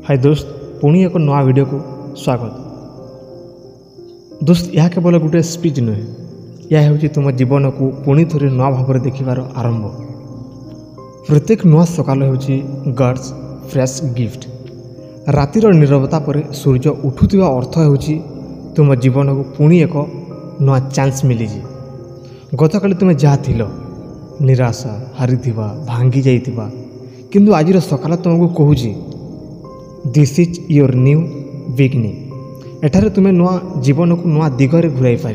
हाय दोस्त, पुणी एक नया वीडियो को स्वागत। दोस्त, यह केवल गोटे स्पीच नुहे, यह हूँ तुम जीवन को पुणी थे नया भाव में देखार आरंभ। प्रत्येक नुआ सकाल हूँ गॉड्स फ्रेश गिफ्ट। रातिर नीरवता पर सूर्य उठुवा अर्थ हूँ तुम जीवन को पुणी एक नया चांस मिली। गतकाली तुम जहाँ थिल निराशा हारी भांगी जाइथिबा, किंतु आज सकाल तुमको कहूँ this is your new beginning. एठारे तुम्हें नुआ जीवन को नुआ दिगरे घुराई पार।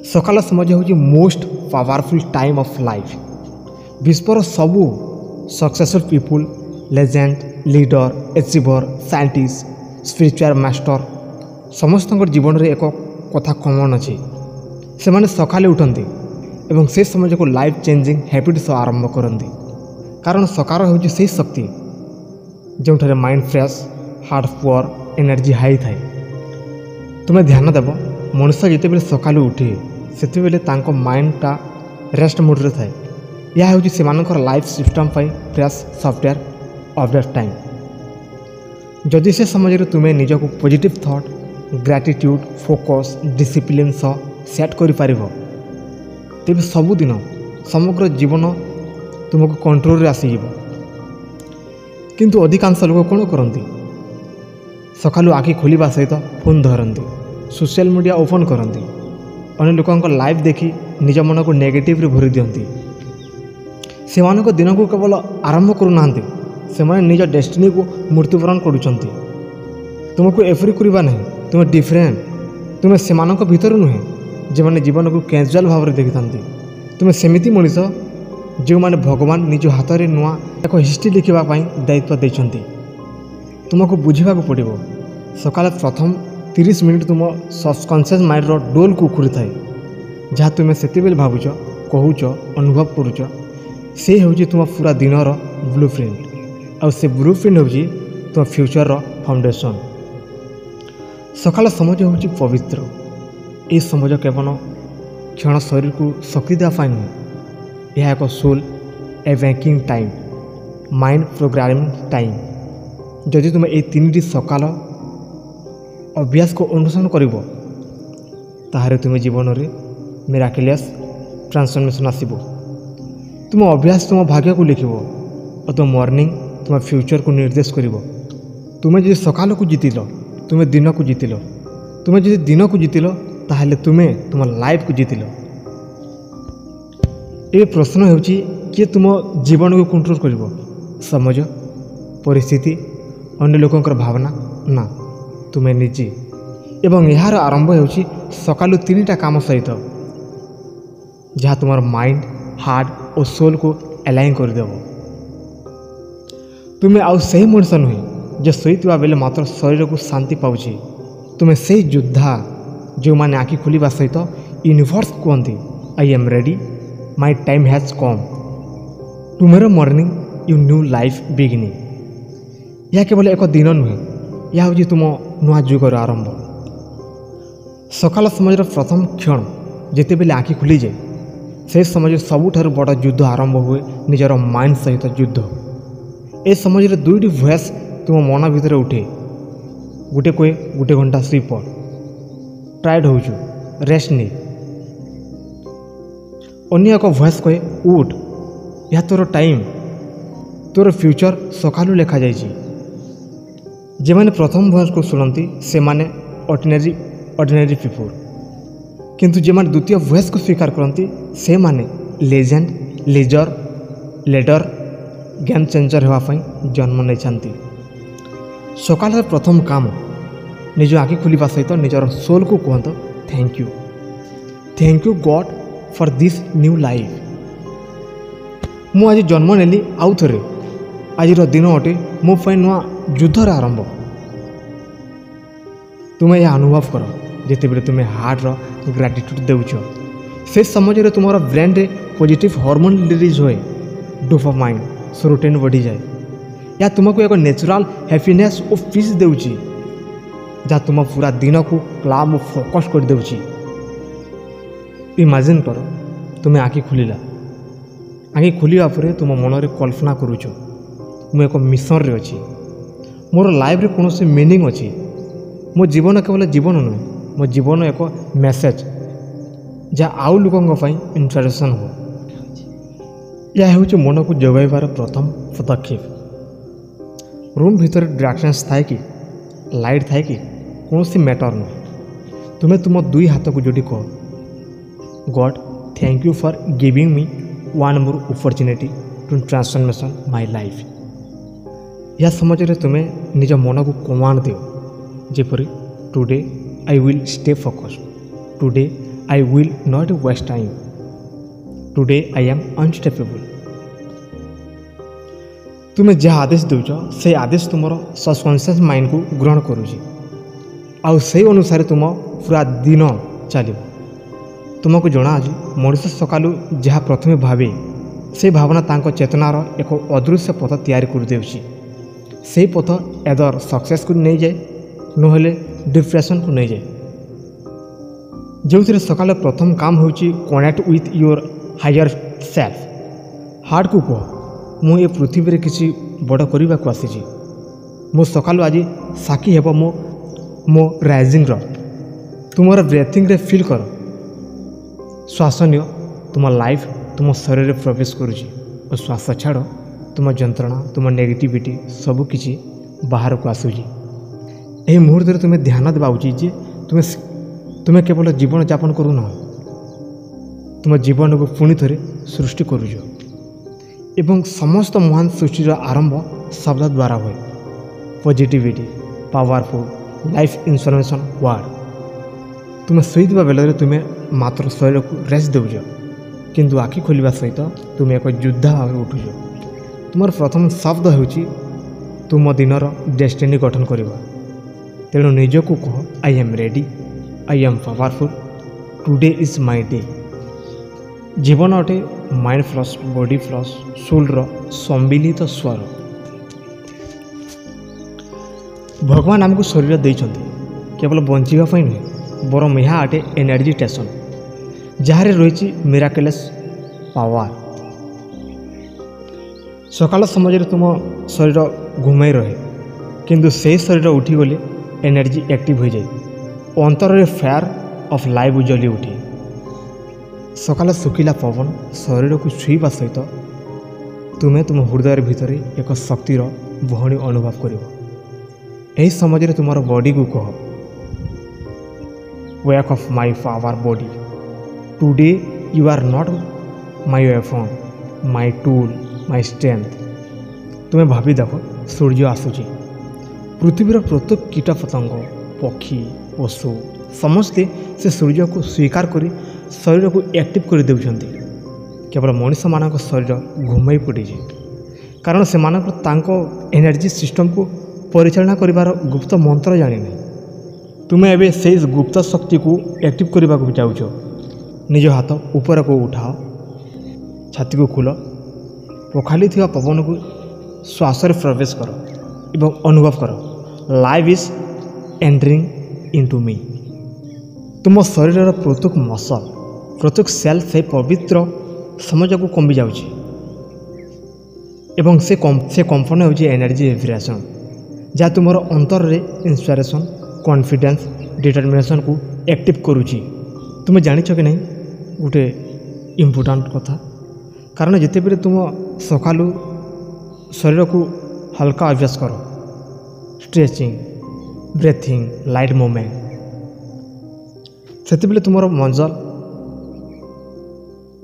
सकाल समय हूँ most powerful time of life. विश्वर सबू successful people, legend, leader, achiever, scientist, spiritual master समस्त जीवन में एक कथा कमन अच्छी। से माने सकाले उठती एवं से समय को लाइफ चेंजिंग हैबिट्स आरंभ करती। कारण सकाल हूँ से शक्ति जो mind fresh, heart poor, energy high थाए। तुम्हें ध्यान देव मनुष्य जिते सकालू उठे से माइंडटा रेस्ट मोड्रे थाए। यह हूँ से life system fresh software update time. जदि से समय तुम्हें निजक positive thought, gratitude, focus, discipline सह सेट कर तेज सबुदिन समग्र जीवन तुमको कंट्रोल रे आसीज। किंतु अधिकांश लोक कौन करती, सकालू आखि खोलिबा सहित फोन धरती, सोशल मीडिया ओपन करती, अन्य लोकों लाइफ देखी निज मन को नेगेटिव रे भरी दियंती। से दिन को केवल आरंभ करूना, से निज डेस्टिनी को मृत्युवरण करुचंती। तुमको एफरी करवा नहीं, तुम डिफरेंट। तुम्हें से भीतर नुहे जो मैंने जीवन को कैजुअल भाव में देखी था। तुम्हें सेमिति मनीष जो मैंने भगवान निज हाथ में नुआ एक हिस्ट्री लिखापी दायित्व देते। तुमको बुझा पड़ो सकाल प्रथम 30 मिनिट तुम सबकॉन्शियस माइंड डोल को उखुरी थाए। जहाँ तुम्हें से भावुच, कहूच, अनुभव करुच से हूँ तुम पूरा दिनर ब्लू प्रिंट। और से ब्लू प्रिंट हूँ तुम फ्यूचर फाउंडेशन। सकाल समय हूँ पवित्र। ये समय केवल क्षण शरीर को शक्ति देवाई नुहे, यह एक soul awakening time, mind programming time. जदि तुम ये 3टी सकाल अभ्यास को अनुसरण कर तुम जीवन में मिराकुलस ट्रांसफॉर्मेशन आसब। तुम अभ्यास तुम भाग्य को लिख और तुम मॉर्निंग तुम फ्यूचर को निर्देश कर। तुम्हें जो सकाल को जीतिल तुम्हें दिन को जीतिल, तुम्हें जो दिन को जीतिल ताहले तुम्हें तुम लाइफ को जीतिल। ये प्रश्न हो किए तुम जीवन को कंट्रोल कर, समाज, परिस्थिति, अन्य लोकों भावना ना तुम्हें निजे। एवं यार आरंभ हो सकालू 3टा काम सहित जहाँ तुम माइंड, हार्ट और सोल को अलाइन करदेव। तुम्हें आउ सही मनुष्य नुहे जो शोता बेले मात्र शरीर को शांति पाऊँ। तुम्हें से योद्धा जो मैंने आखि खोलिबा सहित यूनिवर्स कहते I am ready, my time has come, tomorrow morning you new life beginning. यह केवल एक दिन नुहे, यह हूँ तुम नुआ जुगर आरंभ। सकाल समय प्रथम क्षण जिते बेले आखि खुली जाए से समय सबुठार बड़ युद्ध आरंभ हुए निजर माइंड सहित युद्ध। ए समय 2टी वॉइस तुम मन भीतर उठे, गोटे कहे गोटे घंटा स्लीप, टायर्ड हो रेस्ट नहीं। अन्य एक वॉइस कहे उठ, यह तोर टाइम, तोर फ्यूचर सकालू लिखा जाए। जे माने प्रथम वॉइस को शुणती से माने ऑर्डिनरी पीपुल, किंतु जे माने द्वितीय वॉइस को स्वीकार करती से माने लेजेंड, लीडर, गेम चेंजर होगापाई जन्म नहीं चाहती। सकाल प्रथम काम निज आखि खोलिबा सहित निजर सोल को कहत thank you God for this new life. मु आज जन्म नेली आउ थे, आज दिन अटे मो नुआ युद्धर आरंभ। तुम्हें यह अनुभव कर जिते बड़े तुम्हें हार्ट ग्रैटिट्यूड देउछ से समय तुम ब्रेन रे पॉजिटिव हार्मोन रिलीज होए, डोपामाइन सेरोटोनिन बढ़ी जाए। या तुमको एक नेचुरल हैप्पीनेस और पीस देउची जहाँ तुम पूरा दिन को क्लाम और फोकस कर देउची। इमेजिन कर तुम्हें आखि खोलिला, आखि खोलिया तुम मन में कल्पना करुच तुम एक मिशन रे अच्छी मोर लाइफ रे कौन मीनिंग अच्छी। मो जीवन केवल जीवन नुहे, मो जीवन एक मेसेज जहाँ आउ लोकों इंस्पिरेशन हो। यह हूँ मन को जगाइबार प्रथम पदक्षेप। रूम भीतर डिस्ट्रैक्शंस थाए कि लाइट थाए कि कौन सी मैटर नुहे, तुम्हें तुम दुई हाथ को जोड़ी कह, God thank you for giving me one more opportunity to transformation my life. यह समझ तुम्हें निज मन को कमांड दियो जेपरी today I will stay focused, today I will not waste time, today I am unstoppable. तुम्हें जहाँ आदेश दौच से आदेश तुम सबकॉन्शियस माइंड को ग्रहण करुँच, आउ से अनुसार तुम पूरा दिन चलो। तुमको जना आज मनुष्य सकालू जहाँ प्रथमे भावे से भावना तांको चेतनार एक अदृश्य पथ तैयारी कर देउछि। से पथ एदर सक्सेस को नहीं जाए नहेले डिप्रेशन को नहीं जाए। जो सकाल प्रथम काम होची connect with your higher self. Heart को कह मु ये पृथ्वी रे किसी बड़ करने को आसी, मो सकाल आज साक्षी हेब मो राइजिंग रो। तुम ब्रेथिंग रे फील कर, श्वास नियो, तुम लाइफ तुम शरीर में प्रवेश करुच्ची और श्वास छाड़ तुम जंत्रणा तुम नेगेटिविटी सबकि बाहर को आसूँ। यही मुहूर्त में तुम्हें ध्यान देवा उचित जे तुम्हें केवल जीवन यापन करूना, तुम जीवन को पुणी थे सृष्टि करुच। एवं समस्त महान सृष्टिर आरंभ शब्द द्वारा हुए। Positivity powerful life information word. तुम्हें शोवा बेल तुम्हें मात्र शरीर को रेस्ट देउछ, किंतु आखि खोलिबा सहित तुम एक योद्धा भाव उठुछ। तुम प्रथम शब्द होउछि तुम दिनर डेस्टिनी गठन करिबा। तेणु निजको कह I am ready, I am powerful, today is my day. जीवन अटे माइंड प्लस बॉडी प्लस सोल्र सम्मिलित स्वर। भगवान आमको शरीर देइछन्ति केवल बंचिबा नुहे, बरम यह अटे एनर्जी स्टेशन जहाँ रही मिराकलेस पावर। सकाल समय तुम शरीर घुमाई रहे, किंतु से शरीर उठीगले एनर्जी एक्टिव हो जाए, अंतर फायर ऑफ लाइफ जली उठे। सकाल सुखिला पवन शरीर को छुईवा सहित तुम्हें तुम हृदय भितर एक शक्तिर बहनी अनुभव कर। यही समय तुम बॉडी को कह wake of my power body, today you are not my weapon, my tool, my strength. तुम्हें भावी देख सूर्य आसूची, पृथ्वीर प्रत्येक कीट पतंग पक्षी पशु समस्ते से सूर्य को स्वीकार कर शरीर को एक्टिव कर देउछन्ति। केवल मनुष्य मान शरीर घुमाई पड़ी, कारण से एनर्जी सिस्टम को परिचालना करिवार गुप्त मंत्र जानी नहीं। तुम्हें एवं से गुप्त शक्ति को एक्टिव करने को चाहूच। निज हाथ ऊपर को उठाओ, छाती को खोल, पखाली थिवा पवन को श्वास प्रवेश कर एवं अनुभव कर life is entering into me. तुम शरीर प्रत्येक मसल प्रत्येक सेल से पवित्र समझ को कंबी जाउछि एवं से कंपन हो एनर्जी वाइब्रेशन जहाँ तुम अंतर रे इंस्पिरेशन कॉन्फिडेंस डिटरमिनेशन को एक्टिव करुच्ची। तुम्हें जानिछ कि नहीं गोटे इम्पोर्टाट कथा, कारण जिते बेले तुम सकालू शरीर को हल्का अभ्यास कर, स्ट्रेचिंग ब्रेथिंग लाइट मूवमेंट, से बेले तुम मजल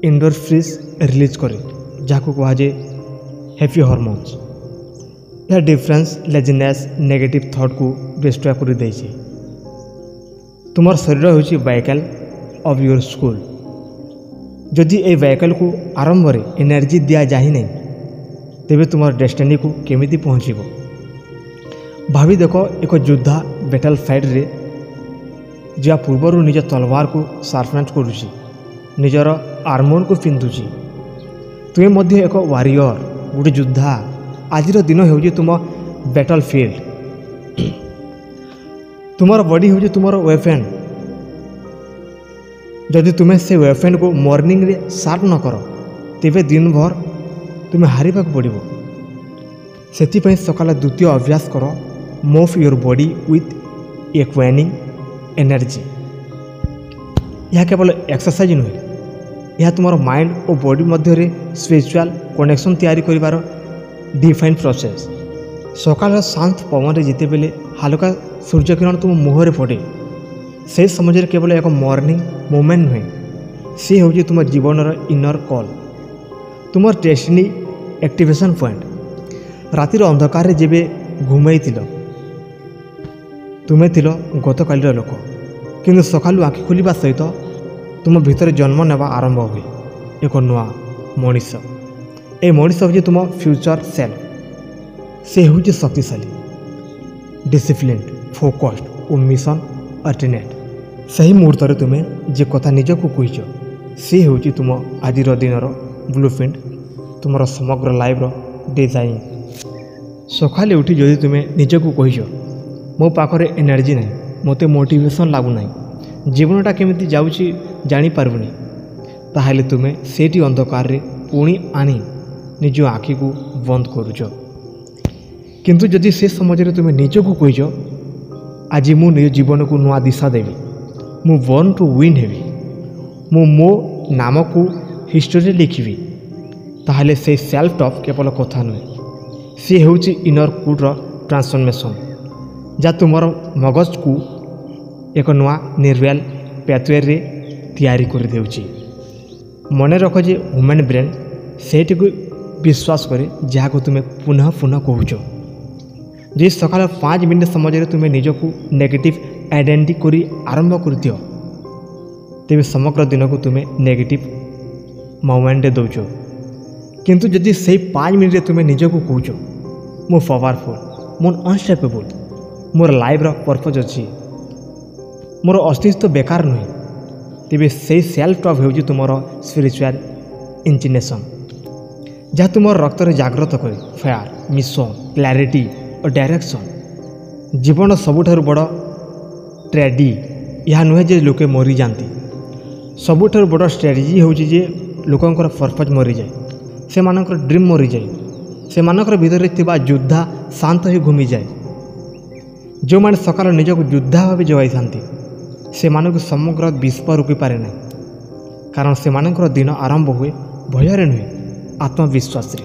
एंडोर्फिन्स रिलीज करे जहाँ को कह जाए हैप्पी हार्मोन्स। यह डिफरेंस लेजीनेस नेगेटिव थॉट को डिस्ट्रॉय कर देछि। तुम शरीर होछि व्हीकल ऑफ योर स्कूल। जदि ए व्हीकल को आरंभ रे एनर्जी दिया जाहि नहीं, तेबे तुम डेस्टिनी को केमिति पहुँचब। भावी देख एक योद्धा बैटल फाइट रे जहाँ पूर्वर निज तलवार को शार्पनेट करुछि, निजर आर्मर को पिंधुछि। तुम्हें मध्य एक वारियर गोटे योद्धा। आज दिन हो तुम बैटल फील्ड। तुम्हार बॉडी हो तुम वेपन। जदि तुम्हें से वेपन को मॉर्निंग रे शार्प न कर, तेबे दिन भर तुम्हें हारिबा पड़ो। से सकाल द्वितीय अभ्यास कर move your body with awakening energy. ଏହା କେବଳ ଏକ୍ସରସାଇଜ୍ ନୁହେଁ, ଏହା ତୁମର ମାଇଣ୍ଡ ଓ ବଡି ମଧ୍ୟରେ ସ୍ପିରିଚୁଆଲ୍ କନେକ୍ସନ୍ ତିଆରି କରିବାର ଡିଫାଇନ୍ ପ୍ରୋସେସ୍। ସକାଳର ଶାନ୍ତ ପବନରେ ଯେତେବେଳେ ହାଲକା ସୂର୍ଯ୍ୟକିରଣ ତୁମ ମୁହଁରେ ପଡ଼େ, ସେହି ସମୟରେ କେବଳ ଏକ ମର୍ଣ୍ଣିଂ ମୋମେଣ୍ଟ ନୁହେଁ, ସେ ହେଉଛି ତୁମ ଜୀବନର ଇନର କଲ୍, ତୁମର ଡେଷ୍ଟିନି ଆକ୍ଟିଭେସନ୍ ପଏଣ୍ଟ। ରାତିର ଅନ୍ଧକାରରେ ଯେବେ ଘୁମେଇଥିଲ, ତୁମେ ଥିଲ ଗତକାଲିର ଲୋକ, କିନ୍ତୁ ସକାଳୁ ଆଖି ଖୋଲିବା ସହିତ ତୁମ ଭିତରେ ଜନ୍ମ ନେବା ଆରମ୍ଭ ହୁଏ ଏକ ନୂଆ ମଣିଷ। ଏ ମଣିଷ ହେଉଛି ତୁମ ଫ୍ୟୁଚର ସେଲ୍ଫ। ସେ ହେଉଛି ଶକ୍ତିଶାଳୀ, ଡିସିପ୍ଲିନ୍ଡ, ଫୋକସ୍ଡ ଓ ମିଶନ ଅର୍ଟିନେଟ୍। ସେହି ମୁହୂର୍ତ୍ତରେ ତୁମେ ଯେ କଥା ନିଜକୁ କହିଛ, ସେ ହେଉଛି ତୁମ ଆଜିର ଦିନର ବ୍ଲୁପ୍ରିଣ୍ଟ, ତୁମର ସମଗ୍ର ଲାଇଫ୍ର ଡିଜାଇନ୍। ସକାଳେ ଉଠି ଯଦି ତୁମେ ନିଜକୁ କହିଛ, ମୋ ପାଖରେ ଏନର୍ଜି ନାହିଁ, ମୋତେ ମୋଟିଭେସନ୍ ଲାଗୁନାହିଁ, ଜୀବନଟା କେମିତି ଯାଉଛି ଜାଣିପାରିବୁନି, ତାହେଲେ ତୁମେ ସେଇଠି ଅନ୍ଧକାରରେ ପୁଣି ଆଣି ନିଜ ଆଖିକୁ ବନ୍ଦ କରୁଛ। କିନ୍ତୁ ଯଦି ସେ ସମୟରେ ତୁମେ ନିଜକୁ କହିଛ, ଆଜି ମୁଁ ନିଜ ଜୀବନକୁ ନୂଆ ଦିଶା ଦେବି, ମୁଁ ବର୍ନ ଟୁ ୱିନ୍ ହେବି, ମୁଁ ମୋ ନାମକୁ ହିଷ୍ଟୋରିରେ ଲେଖିବି, ତାହେଲେ ସେଇ ସେଲ୍ଫ ଟକ୍ କେବଳ କଥା ନୁହେଁ, ସେ ହେଉଛି ଇନର କୋଡ୍ର ଟ୍ରାନ୍ସଫର୍ମେସନ୍, ଯାହା ତୁମର ମଗଜକୁ ଏକ ନୂଆ ନିର୍ବାଲ ପ୍ୟାଥୱେରେ ତିଆରି କରିଦେଉଛି। ମନେ ରଖ ଯେ ହ୍ୟୁମାନ୍ ବ୍ରେନ୍ ସେଇଟିକୁ ବିଶ୍ୱାସ କରେ ଯାହାକୁ ତୁମେ ପୁନଃ ପୁନଃ କହୁଛ। ଯଦି ସକାଳ 5 ମିନିଟ୍ ସମୟରେ ତୁମେ ନିଜକୁ ନେଗେଟିଭ୍ ଆଇଡେଣ୍ଟି କରି ଆରମ୍ଭ କରିଦିଅ, ତେବେ ସମଗ୍ର ଦିନକୁ ତୁମେ ନେଗେଟିଭ୍ ମୋମେଣ୍ଟରେ ଦେଉଛ। କିନ୍ତୁ ଯଦି ସେଇ 5 ମିନିଟ୍ରେ ତୁମେ ନିଜକୁ କହୁଛ, ମୁଁ ପାୱାରଫୁଲ୍, ମୁଁ ଅନଷ୍ଟପେବୁଲ୍, ମୋର ଲାଇଫ୍ର ପର୍ପଜ୍ ଅଛି, ମୋର ଅସ୍ତିତ୍ୱ ବେକାର ନୁହେଁ, ତେବେ ସେଇ ସେଲ୍ଫ ଟକ୍ ହେଉଛି ତୁମର ସ୍ପିରିଚୁଆଲ୍ ଇଞ୍ଜିନେସନ୍, ଯାହା ତୁମର ରକ୍ତରେ ଜାଗ୍ରତ କରେ ଫାୟାର, ମିଶନ, କ୍ଲାରିଟି ଓ ଡାଇରେକ୍ସନ୍। ଜୀବନ ସବୁଠାରୁ ବଡ଼ ଟ୍ରାଜେଡି ଏହା ନୁହେଁ ଯେ ଲୋକେ ମରିଯାଆନ୍ତି, ସବୁଠାରୁ ବଡ଼ ଷ୍ଟ୍ରାଟେଜି ହେଉଛି ଯେ ଲୋକଙ୍କର ପର୍ପଜ୍ ମରିଯାଏ, ସେମାନଙ୍କର ଡ୍ରିମ୍ ମରିଯାଏ, ସେମାନଙ୍କର ଭିତରେ ଥିବା ଯୋଦ୍ଧା ଶାନ୍ତ ହୋଇ ଘୁମିଯାଏ। ଯେଉଁମାନେ ସକାଳ ନିଜକୁ ଯୋଦ୍ଧା ଭାବେ ଜଗାଇଥାନ୍ତି, ସେମାନଙ୍କୁ ସମଗ୍ର ବିଶ୍ୱ ରୋକିପାରେ ନାହିଁ, କାରଣ ସେମାନଙ୍କର ଦିନ ଆରମ୍ଭ ହୁଏ ଭୟରେ ନୁହେଁ, ଆତ୍ମବିଶ୍ୱାସରେ।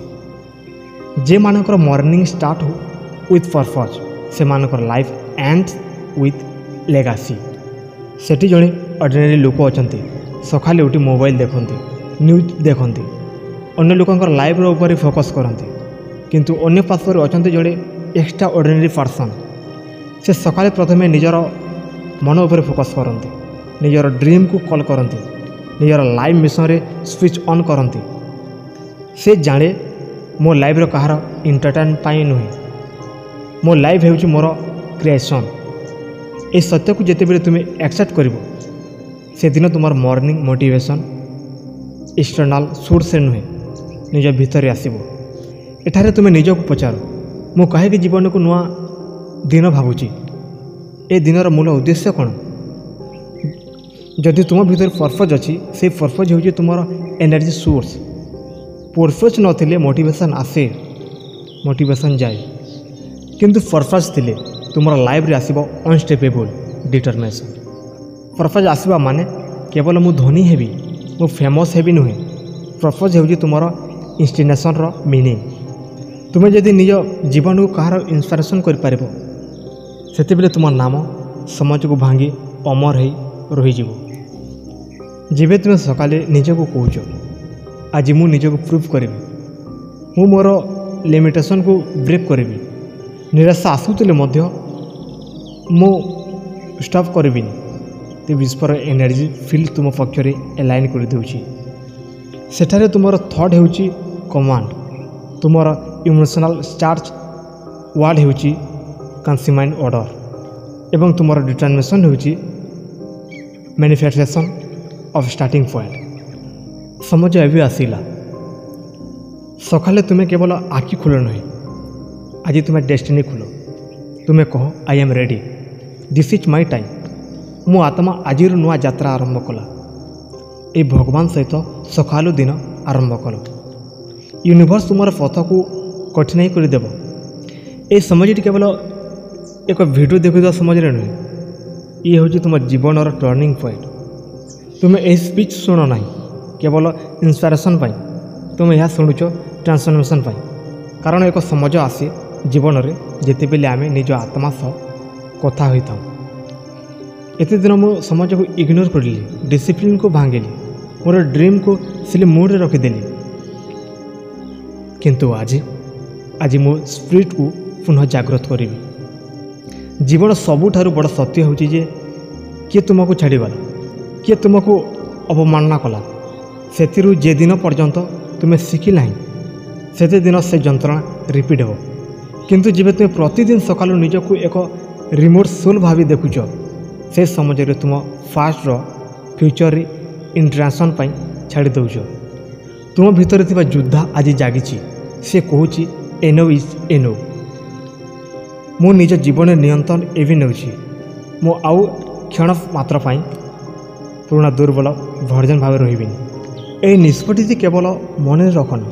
ଯେଉଁମାନଙ୍କର ମର୍ଣ୍ଣିଂ ଷ୍ଟାର୍ଟ ୱିଥ୍ ପର୍ପଜ୍, ସେମାନଙ୍କର ଲାଇଫ୍ ଏଣ୍ଡସ୍ ୱିଥ୍ ଲେଗାସି। ସେଠି ଜଣେ ଅର୍ଡ଼ିନାରୀ ଲୋକ ଅଛନ୍ତି, ସକାଳେ ଉଠି ମୋବାଇଲ ଦେଖନ୍ତି, ନ୍ୟୁଜ୍ ଦେଖନ୍ତି, ଅନ୍ୟ ଲୋକଙ୍କର ଲାଇଫ୍ର ଉପରେ ଫୋକସ୍ କରନ୍ତି। କିନ୍ତୁ ଅନ୍ୟ ପାର୍ଶ୍ୱରେ ଅଛନ୍ତି ଜଣେ ଏକ୍ସଟ୍ରା ଅର୍ଡ଼ିନାରୀ ପର୍ସନ୍। ସେ ସକାଳେ ପ୍ରଥମେ ନିଜର ମନ ଉପରେ ଫୋକସ୍ କରନ୍ତି, ନିଜର ଡ୍ରିମ୍କୁ କଲ୍ କରନ୍ତି, ନିଜର ଲାଇଫ୍ ମିଶନରେ ସୁଇଚ୍ ଅନ୍ କରନ୍ତି। ସେ ଜାଣେ ମୋ ଲାଇଫ୍ର କାହାର ଏଣ୍ଟରଟେନ୍ ପାଇଁ ନୁହେଁ, ମୋ ଲାଇଫ୍ ହେଉଛି ମୋର କ୍ରିଏସନ୍। ଏହି ସତ୍ୟକୁ ଯେତେବେଳେ ତୁମେ ଆକ୍ସେପ୍ଟ କରିବ, ସେଦିନ ତୁମର ମର୍ଣ୍ଣିଂ ମୋଟିଭେସନ୍ ଏକ୍ସଟର୍ନାଲ୍ ସୋର୍ସରେ ନୁହେଁ, ନିଜ ଭିତରେ ଆସିବ। ଏଠାରେ ତୁମେ ନିଜକୁ ପଚାର, ମୁଁ କାହିଁକି ଜୀବନକୁ ନୂଆ ଦିନ ଭାବୁଛି? ଏ ଦିନର ମୂଳ ଉଦ୍ଦେଶ୍ୟ କ'ଣ? ଯଦି ତୁମ ଭିତରେ ପର୍ପଜ୍ ଅଛି, ସେଇ ପର୍ପଜ୍ ହେଉଛି ତୁମର ଏନର୍ଜି ସୋର୍ସ। ପର୍ପଜ୍ ନଥିଲେ ମୋଟିଭେସନ୍ ଆସେ, ମୋଟିଭେସନ୍ ଯାଏ, କିନ୍ତୁ ପର୍ପଜ୍ ଥିଲେ ତୁମର ଲାଇଫ୍ରେ ଆସିବ ଅନଷ୍ଟପେବୁଲ୍ ଡିଟରମିନେସନ୍। ପର୍ପଜ୍ ଆସିବା ମାନେ କେବଳ ମୁଁ ଧନୀ ହେବି, ମୁଁ ଫେମସ୍ ହେବି ନୁହେଁ। ପର୍ପଜ୍ ହେଉଛି ତୁମର ଇନ୍ଷ୍ଟିନେସନ୍ର ମିନିଂ। ତୁମେ ଯଦି ନିଜ ଜୀବନକୁ କାହାର ଇନ୍ସପିରେସନ୍ କରିପାରିବ, ସେତେବେଳେ ତୁମ ନାମ ସମାଜକୁ ଭାଙ୍ଗି ଅମର ହୋଇ ରହିଯିବ। ଯେବେ ତୁମେ ସକାଳେ ନିଜକୁ କହୁଛ, ଆଜି ମୁଁ ନିଜକୁ ପ୍ରୁଭ୍ କରିବି, ମୁଁ ମୋର ଲିମିଟେସନ୍କୁ ବ୍ରେକ୍ କରିବି, ନିରାଶା ଆସୁଥିଲେ ମଧ୍ୟ ମୁଁ ଷ୍ଟପ୍ କରିବିନି, ତେବେ ବିଶ୍ୱର ଏନର୍ଜି ଫିଲ୍ଡ ତୁମ ପକ୍ଷରେ ଏଲାଇନ୍ କରିଦେଉଛି। ସେଠାରେ ତୁମର ଥଟ୍ ହେଉଛି କମାଣ୍ଡ, ତୁମର ଇମୋସନାଲ୍ ଚାର୍ଜ ୱାର୍ଡ଼ ହେଉଛି କନସିମାଇଣ୍ଡ ଅର୍ଡ଼ର, ଏବଂ ତୁମର ଡିଟରମିନେସନ୍ ହେଉଛି ମ୍ୟାନିଫେଷ୍ଟେସନ୍ ଅଫ୍ ଷ୍ଟାର୍ଟିଂ ପଏଣ୍ଟ। ସମୟ ଏବେ ଆସିଲା। ସକାଳେ ତୁମେ କେବଳ ଆଖି ଖୋଲ ନୁହେଁ, ଆଜି ତୁମେ ଡେଷ୍ଟିନି ଖୋଲ। ତୁମେ କହ, I M ready, this is my time. ମୋ ଆତ୍ମା ଆଜିର ନୂଆ ଯାତ୍ରା ଆରମ୍ଭ କଲା। ଏହି ଭଗବାନ ସହିତ ସକାଳୁ ଦିନ ଆରମ୍ଭ କଲ। ୟୁନିଭର୍ସ ତୁମର ପଥକୁ କଠିନାଇ କରିଦେବ। ଏହି ସମୟଟି କେବଳ एक भिडियो देखुवा समझ नुहे ये हूँ तुम जीवन टर्निंग पॉइंट। तुम्हें यह स्पीच शुण ना केवल इन्स्पिरेशन पाई, तुम यह शुणुच ट्रांसफॉर्मेशन पाई। कारण एक समझ आसे जीवन में जिते बेले आम निज आत्मा सह कथा होता। एते दिन मो समाज को इग्नोर कर ली, डिसिप्लिन को भांगिली, मोर ड्रीम को सिले मूड रे रखिदेली। किंतु आज मो स्पिरिट को पुनः जागृत करी। जीवन सबुठारु बड़ सत्य हूँ जे किए तुमको छाड़गला, किए तुमको अवमानना कला, से जे दिन पर्यंत तुम्हें शिखिला से दिन से जंत्रणा रिपीट हो। किंतु जब तुम प्रतिदिन सकाल निजक एक रिमोट सोल भाव देखुच, से समय तुम फास्ट फ्यूचर इंट्राक्शन छाड़ी दौच। तुम भितर थिबा योद्धा आज जागी, से कहूँ एनो इज एनो। मो निज जीवन नियंत्रण एवं नौची। मो आउ क्षण मात्र पाई पुराना दुर्बल भर्जन भाव रही। ए निष्पत्ति केवल मन रखन,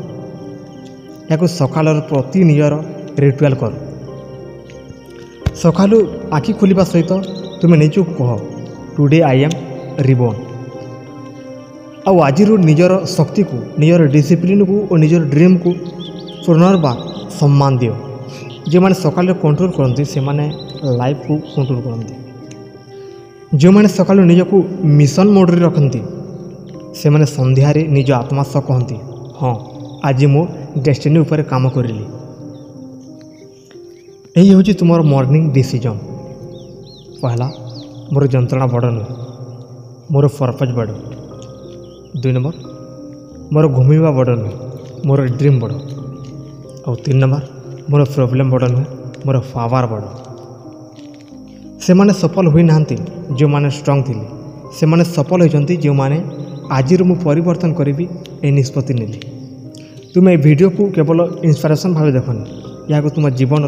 या सकाल प्रति निजर रिचुआल कर। सकालू आखि खोलिबा सहित तुम निज कह टुडे आई एम रिबोर्न। आउ आज निजर शक्ति को, निजर डिसिप्लिन को और निजर ड्रीम को पुनर्बार सम्मान दियो। जो मैंने सकाल कंट्रोल करती से माने लाइफ को कंट्रोल करती। जो मैंने सकाल निज को मिशन मोड रे रखती से माने संध्यारे निज आत्मा सह कहती हाँ आज मो डेस्टिनी उपर काम करिली। यही हूँ तुम मॉर्निंग डिसीजन। पहला मोर जंत्रणा बड़ नुहे, मोर पर्पज बड़। 2 नंबर मोर घूमवा बड़ नुहे, मोर ड्रीम बड़। और 3 नंबर मोर प्रॉब्लम बड़ नुहे, मोर पावर बड़। से माने सफल हुई नांती जो माने स्ट्रांग थिले, से माने सफल होइचंती जो माने आज मु परिवर्तन करी ए निष्पत्ति नेली। तुम ए वीडियो को केवल इंस्पिरेशन भाव देखनी, या तुम जीवन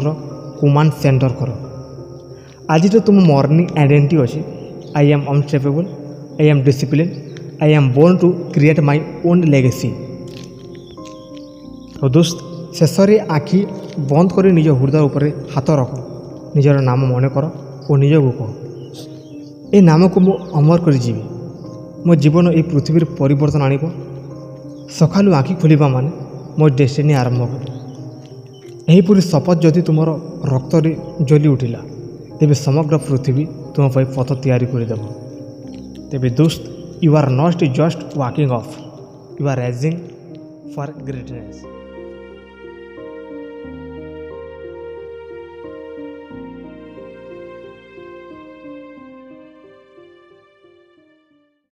कमांड सेंटर कर। आज जो तुम मॉर्निंग आइडेंटिटी अच्छे, I am unstoppable, I am discipline, I am born to create my own legacy. और दोस्त शेष में आखि बंद कर निज हृदय उपर हाथ रख, निजर नाम मन कर और निज को कह ए नाम को मु अमर कर जीवी। मो जीवन ये पृथ्वी परिवर्तन आनिब। सकालू आखि खोलिबा माने मो डेस्टिनी आरंभ कर। यहीपरि शपथ जदि तुम रक्त जली उठिला तेबे समग्र पृथ्वी तुम पथ तैयारी करदेव। तेबे दोस्त you are not just walking off, you are rising for greatness.